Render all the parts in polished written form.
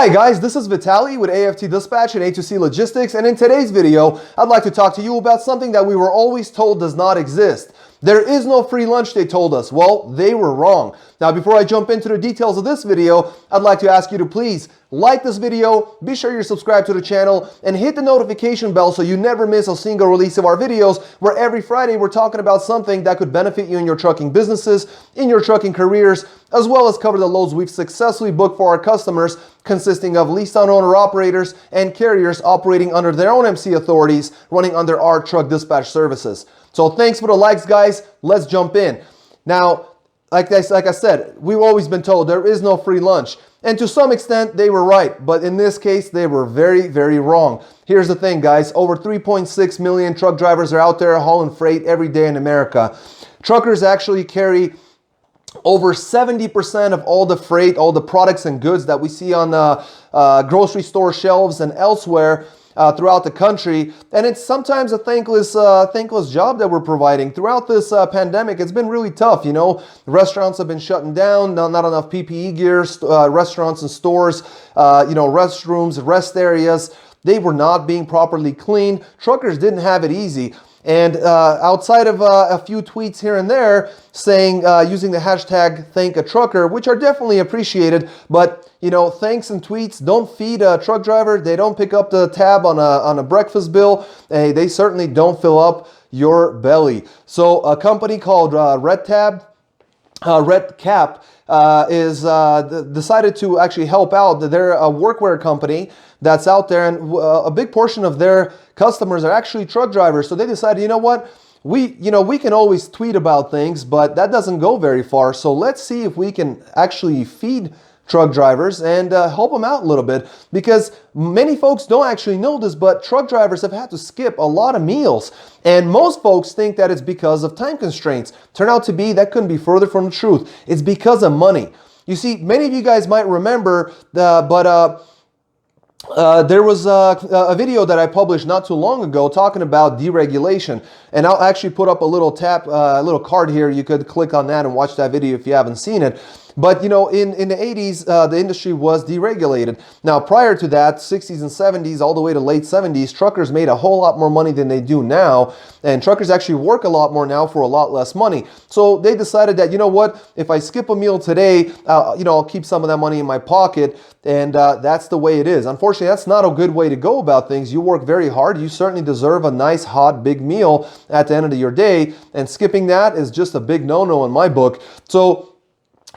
Hi guys, this is Vitaly with AFT Dispatch and A2C Logistics, and in today's video, I'd like to talk to you about something that we were always told does not exist. There is no free lunch, they told us. Well, they were wrong. Now, before I jump into the details of this video, I'd like to ask you to please like this video, be sure you're subscribed to the channel, and hit the notification bell so you never miss a single release of our videos, where every Friday we're talking about something that could benefit you in your trucking businesses, in your trucking careers, as well as cover the loads we've successfully booked for our customers, consisting of leased-out owner-operators and carriers operating under their own MC authorities, running under our truck dispatch services. So thanks for the likes, guys. Let's jump in. Now, like I said, we've always been told there is no free lunch. And to some extent, they were right. But in this case, they were very, very wrong. Here's the thing, guys. Over 3.6 million truck drivers are out there hauling freight every day in America. Truckers actually carry over 70% of all the freight, all the products and goods that we see on grocery store shelves and elsewhere throughout the country. And it's sometimes a thankless job that we're providing. Throughout this pandemic, it's been really tough. You know, restaurants have been shutting down, not enough PPE gear, restaurants and stores, restrooms, rest areas, they were not being properly cleaned. Truckers didn't have it easy. And outside of a few tweets here and there saying, using the hashtag #ThankATrucker, which are definitely appreciated, but you know, thanks and tweets don't feed a truck driver. They don't pick up the tab on a breakfast bill. They certainly don't fill up your belly. So a company called Red Cap is decided to actually help out. They're a workwear company that's out there, and a big portion of their customers are actually truck drivers. So they decided, you know what, we can always tweet about things, but that doesn't go very far. So let's see if we can actually feed truck drivers and help them out a little bit, because many folks don't actually know this, but truck drivers have had to skip a lot of meals, and most folks think that it's because of time constraints. Turn out to be that couldn't be further from the truth. It's because of money. You see, many of you guys might remember there was a video that I published not too long ago talking about deregulation, and I'll actually put up a little card here. You could click on that and watch that video if you haven't seen it. But you know, in the 80s, the industry was deregulated. Now, prior to that, 60s and 70s, all the way to late 70s, truckers made a whole lot more money than they do now, and truckers actually work a lot more now for a lot less money. So they decided that, you know what, if I skip a meal today, I'll keep some of that money in my pocket, and that's the way it is. Unfortunately, that's not a good way to go about things. You work very hard. You certainly deserve a nice, hot, big meal at the end of your day, and skipping that is just a big no-no in my book. So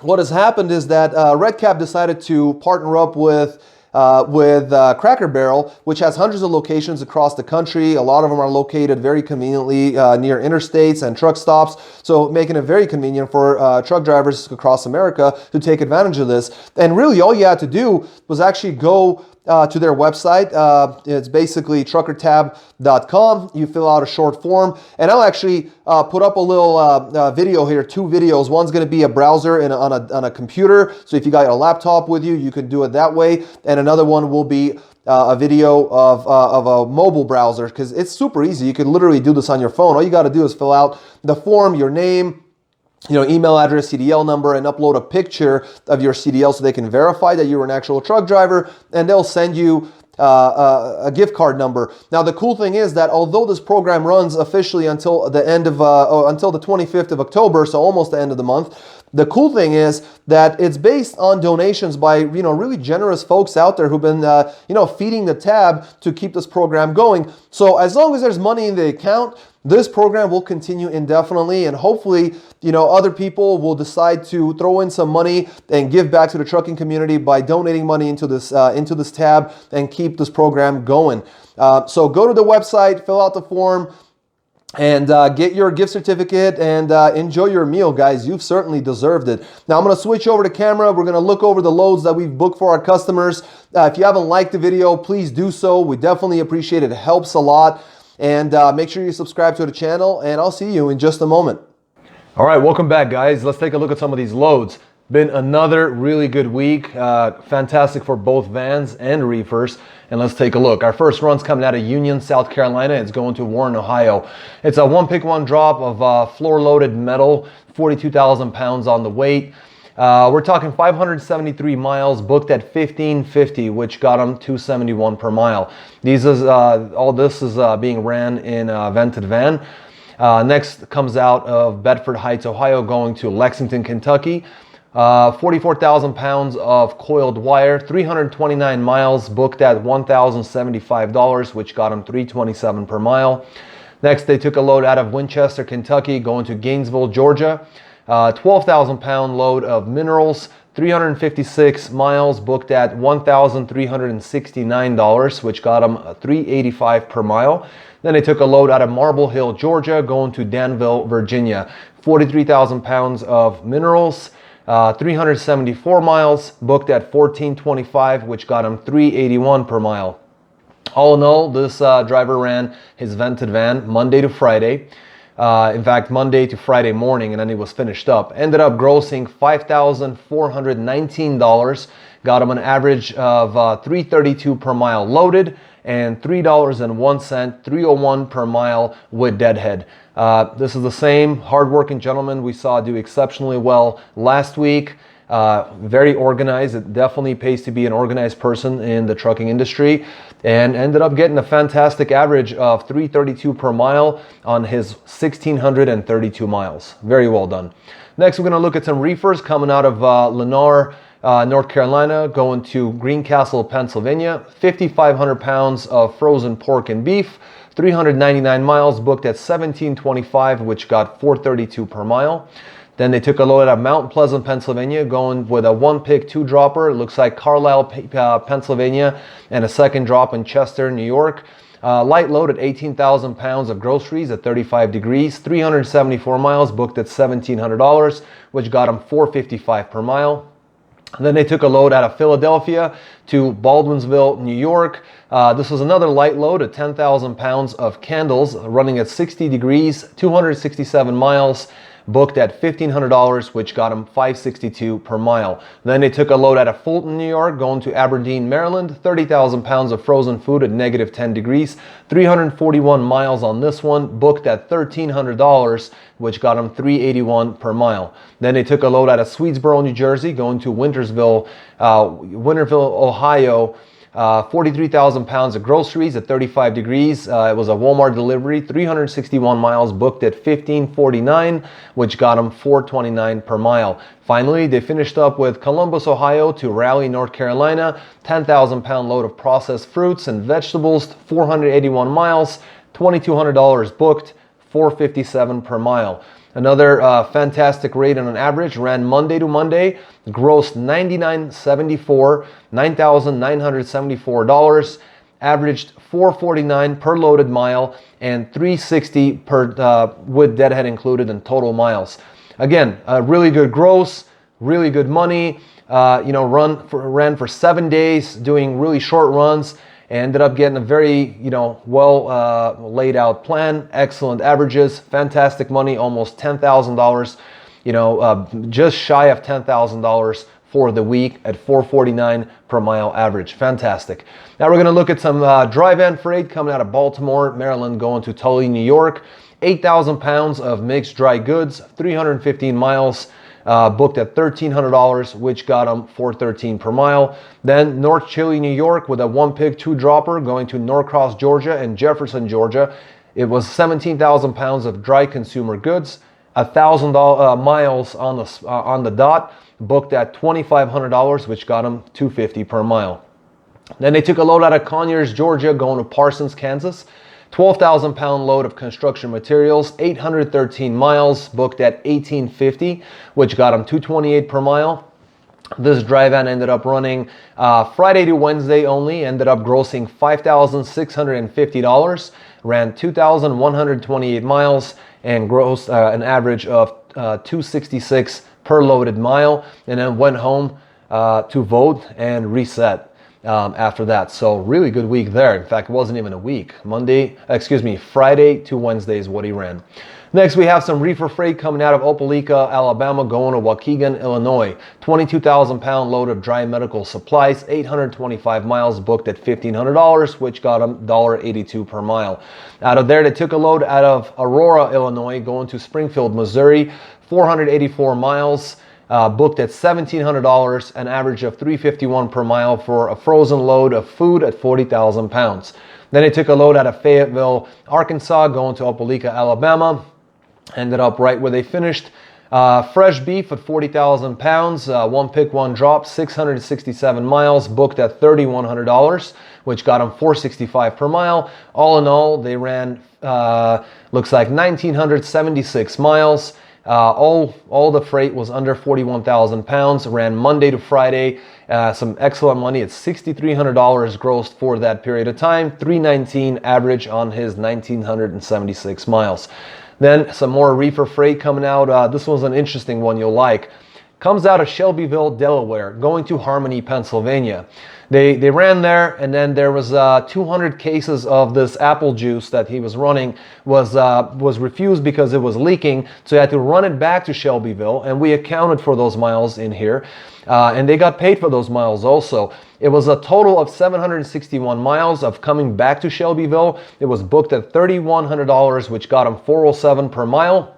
what has happened is that Red Cap decided to partner up with Cracker Barrel, which has hundreds of locations across the country. A lot of them are located very conveniently near interstates and truck stops, so making it very convenient for truck drivers across America to take advantage of this. And really, all you had to do was actually go to their website. It's basically truckertab.com. You fill out a short form, and I'll actually put up a little video here, two videos. One's going to be a browser on a computer, so if you got a laptop with you, you can do it that way. And another one will be a video of a mobile browser, because it's super easy. You can literally do this on your phone. All you got to do is fill out the form, your name, email address, CDL number, and upload a picture of your CDL so they can verify that you're an actual truck driver, and they'll send you a gift card number. Now, the cool thing is that although this program runs officially until the end of until the 25th of October, so almost the end of the month, the cool thing is that it's based on donations by really generous folks out there who've been feeding the tab to keep this program going. So as long as there's money in the account, this program will continue indefinitely, and hopefully, other people will decide to throw in some money and give back to the trucking community by donating money into this tab and keep this program going. So go to the website, fill out the form, and get your gift certificate and enjoy your meal, guys. You've certainly deserved it. Now I'm going to switch over to camera. We're going to look over the loads that we've booked for our customers. If you haven't liked the video, please do so. We definitely appreciate it. It helps a lot. And make sure you subscribe to the channel, and I'll see you in just a moment. All right, welcome back, guys. Let's take a look at some of these loads. Been another really good week. Fantastic for both vans and reefers. And let's take a look. Our first run's coming out of Union, South Carolina. It's going to Warren, Ohio. It's a one pick, one drop of floor loaded metal, 42,000 pounds on the weight. We're talking 573 miles booked at 1550, which got him 271 per mile. All this is being ran in a vented van. Next comes out of Bedford Heights, Ohio, going to Lexington, Kentucky. 44,000 pounds of coiled wire, 329 miles booked at $1,075, which got him $327 per mile. Next, they took a load out of Winchester, Kentucky, going to Gainesville, Georgia. 12,000 pound load of minerals, 356 miles booked at $1,369, which got them $385 per mile. Then they took a load out of Marble Hill, Georgia, going to Danville, Virginia. 43,000 pounds of minerals, 374 miles booked at $1,425, which got him $381 per mile. All in all, this driver ran his vented van Monday to Friday. In fact, Monday to Friday morning, and then he was finished up. Ended up grossing $5,419, got him an average of $332 per mile loaded, and $3.01, $3.01 per mile with deadhead. This is the same hardworking gentleman we saw do exceptionally well last week. Very organized. It definitely pays to be an organized person in the trucking industry, and ended up getting a fantastic average of $332 per mile on his 1,632 miles. Very well done. Next, we're going to look at some reefers coming out of Lennar, North Carolina, going to Greencastle, Pennsylvania. 5,500 pounds of frozen pork and beef, 399 miles booked at $1,725, which got $432 per mile. Then they took a load out of Mount Pleasant, Pennsylvania, going with a one-pick, two-dropper. It looks like Carlisle, Pennsylvania, and a second drop in Chester, New York. Light load at 18,000 pounds of groceries at 35 degrees, 374 miles booked at $1,700, which got them $455 per mile. Then they took a load out of Philadelphia to Baldwinsville, New York. This was another light load at 10,000 pounds of candles running at 60 degrees, 267 miles, booked at $1,500, which got him $562 per mile. Then they took a load out of Fulton, New York, going to Aberdeen, Maryland. 30,000 pounds of frozen food at negative 10 degrees. 341 miles on this one, booked at $1,300, which got him $381 per mile. Then they took a load out of Swedesboro, New Jersey, going to Wintersville, Ohio. 43,000 pounds of groceries at 35 degrees. It was a Walmart delivery, 361 miles booked at $1,549, which got them $429 per mile. Finally, they finished up with Columbus, Ohio to Raleigh, North Carolina. 10,000 pound load of processed fruits and vegetables, 481 miles, $2,200 booked, $457 per mile. Another fantastic rate on an average, ran Monday to Monday, grossed $9,974, averaged $449 per loaded mile, and $360 per with deadhead included in total miles. Well, really good gross, really good money. Ran for 7 days, doing really short runs. Ended up getting a very, well laid out plan, excellent averages, fantastic money, almost $10,000, just shy of $10,000 for the week at $449 per mile average. Fantastic. Now we're going to look at some dry van freight coming out of Baltimore, Maryland, going to Tully, New York. 8,000 pounds of mixed dry goods, 315 miles. Booked at $1,300, which got them $413 per mile. Then North Chili, New York, with a one-pick, two-dropper going to Norcross, Georgia, and Jefferson, Georgia. It was 17,000 pounds of dry consumer goods, 1,000 miles on the dot, booked at $2,500, which got them $250 per mile. Then they took a load out of Conyers, Georgia, going to Parsons, Kansas. 12,000 pound load of construction materials, 813 miles, booked at $1,850, which got them $228 per mile. This dry van ended up running Friday to Wednesday only, ended up grossing $5,650, ran 2,128 miles, and grossed an average of $266 per loaded mile, and then went home to vote and reset. After that. So really good week there. In fact, it wasn't even a week. Friday to Wednesday is what he ran. Next, we have some reefer freight coming out of Opelika, Alabama, going to Waukegan, Illinois. 22,000 pound load of dry medical supplies, 825 miles booked at $1,500, which got him $1.82 per mile. Out of there, they took a load out of Aurora, Illinois, going to Springfield, Missouri, 484 miles. booked at $1,700, an average of $351 per mile for a frozen load of food at 40,000 pounds. Then they took a load out of Fayetteville, Arkansas, going to Opelika, Alabama. Ended up right where they finished. Fresh beef at 40,000 pounds, one pick, one drop, 667 miles, booked at $3,100, which got them $465 per mile. All in all, they ran, looks like 1,976 miles. All the freight was under 41,000 pounds, ran Monday to Friday. Some excellent money at $6,300 grossed for that period of time, $319 average on his 1,976 miles. Then some more reefer freight coming out. This one's an interesting one you'll like. Comes out of Shelbyville, Delaware, going to Harmony, Pennsylvania. They ran there, and then there was 200 cases of this apple juice that he was running was refused because it was leaking, so he had to run it back to Shelbyville, and we accounted for those miles in here, and they got paid for those miles also. It was a total of 761 miles of coming back to Shelbyville. It was booked at $3,100, which got him $407 per mile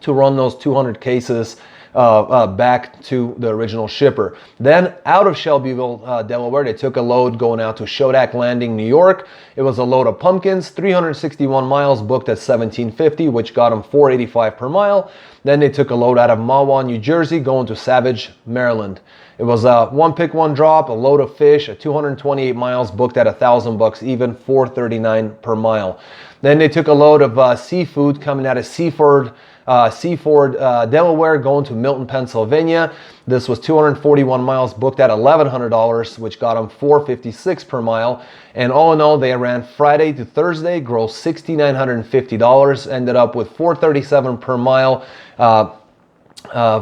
to run those 200 cases back to the original shipper. Then out of Shelbyville, Delaware, they took a load going out to Shodak Landing, New York. It was a load of pumpkins, 361 miles, booked at $1,750, which got them $485 per mile. Then they took a load out of Mahwah, New Jersey, going to Savage, Maryland. It was a one pick, one drop, a load of fish at 228 miles, booked at $1,000 even, $439 per mile. Then they took a load of seafood coming out of Seaford, Delaware, going to Milton, Pennsylvania. This was 241 miles, booked at $1,100, which got them $456 per mile. And all in all, they ran Friday to Thursday, grossed $6,950, ended up with $437 per mile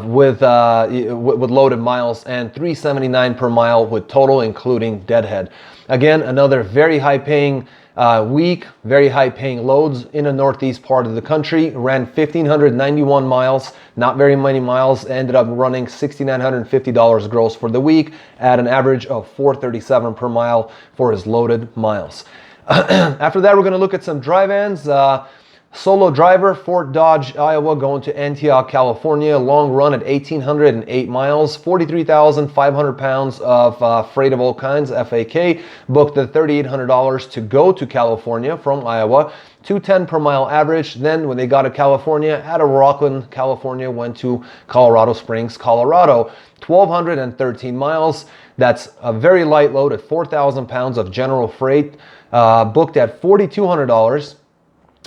with loaded miles, and $379 per mile with total, including deadhead. Again, another very high-paying week, very high-paying loads in the northeast part of the country. Ran 1,591 miles, not very many miles. Ended up running $6,950 gross for the week at an average of $437 per mile for his loaded miles. After that, we're going to look at some dry vans. Solo driver, Fort Dodge, Iowa, going to Antioch, California. Long run at 1,808 miles, 43,500 pounds of freight of all kinds, FAK. Booked at $3,800 to go to California from Iowa. $210 per mile average. Then when they got to California, out of Rockland, California, went to Colorado Springs, Colorado. 1,213 miles. That's a very light load at 4,000 pounds of general freight. Booked at $4,200.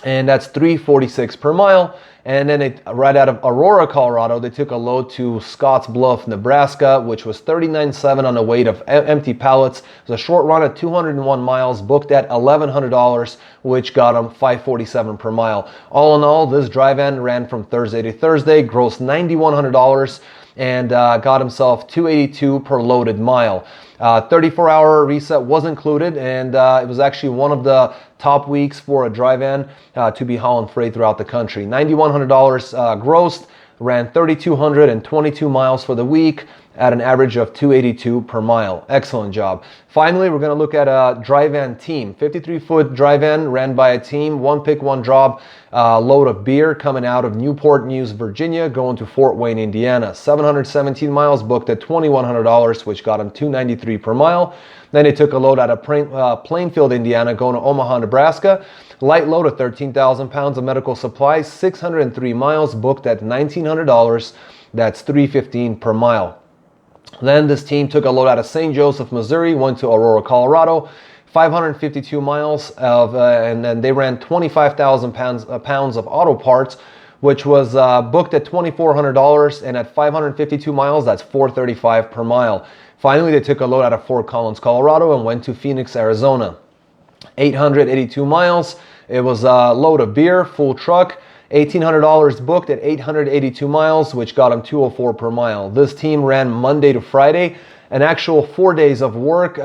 And that's $346 per mile. And then right out of Aurora, Colorado, they took a load to Scotts Bluff, Nebraska, which was 39.7 on the weight of empty pallets. It was a short run at 201 miles, booked at $1,100, which got them $547 per mile. All in all, this dry van ran from Thursday to Thursday, grossed $9,100, and got himself $282 per loaded mile. 34-hour reset was included, and it was actually one of the top weeks for a dry van to be hauling freight throughout the country. $9,100 grossed, ran 3,222 miles for the week at an average of $282 per mile. Excellent job. Finally, we're going to look at a dry van team. 53-foot dry van ran by a team, one pick, one drop, load of beer coming out of Newport News, Virginia, going to Fort Wayne, Indiana. 717 miles, booked at $2,100, which got them $293 per mile. Then they took a load out of Plainfield, Indiana, going to Omaha, Nebraska. Light load of 13,000 pounds of medical supplies, 603 miles, booked at $1,900. That's $315 per mile. Then this team took a load out of St. Joseph, Missouri, went to Aurora, Colorado, 552 miles and then they ran 25,000 pounds of auto parts, which was booked at $2,400, and at 552 miles, that's $435 per mile. Finally, they took a load out of Fort Collins, Colorado, and went to Phoenix, Arizona. 882 miles. It was a load of beer, full truck. $1,800 booked at 882 miles, which got them $204 per mile. This team ran Monday to Friday, an actual 4 days of work,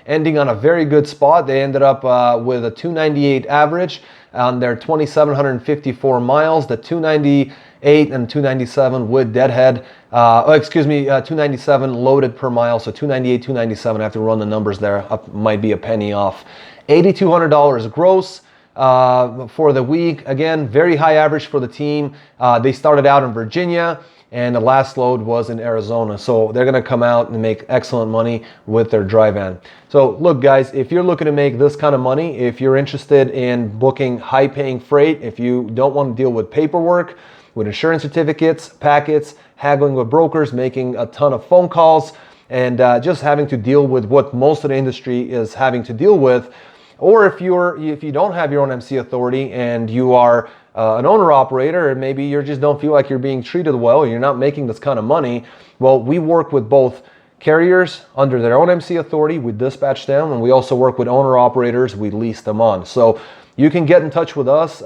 ending on a very good spot. They ended up with a 298 average on their 2,754 miles, the 298 and 297 with deadhead. 297 loaded per mile, so 298, 297. I have to run the numbers there. Might be a penny off. $8,200 gross. For the week. Again, very high average for the team. They started out in Virginia. and the last load was in Arizona. So they're gonna come out and make excellent money with their dry van. So look guys, if you're looking to make this kind of money, if you're interested in booking high paying freight, if you don't want to deal with paperwork, with insurance certificates, packets, haggling with brokers, making a ton of phone calls, and just having to deal with what most of the industry is having to deal with, or if you don't have your own MC authority and you are an owner operator, and maybe you just don't feel like you're being treated well, you're not making this kind of money, well, we work with both carriers under their own MC authority, we dispatch them, and we also work with owner operators, we lease them on. So you can get in touch with us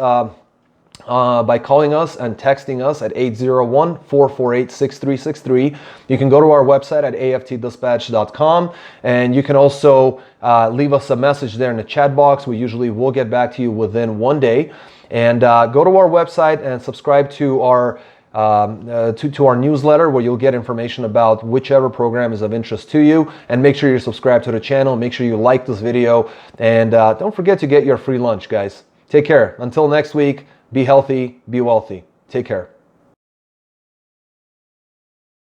by calling us and texting us at 801-448-6363. You can go to our website at aftdispatch.com, and you can also leave us a message there in the chat box. We usually will get back to you within 1 day. And go to our website and subscribe to our newsletter, where you'll get information about whichever program is of interest to you. And make sure you're subscribed to the channel. Make sure you like this video, and don't forget to get your free lunch, guys. Take care. Until next week, be healthy, be wealthy. Take care.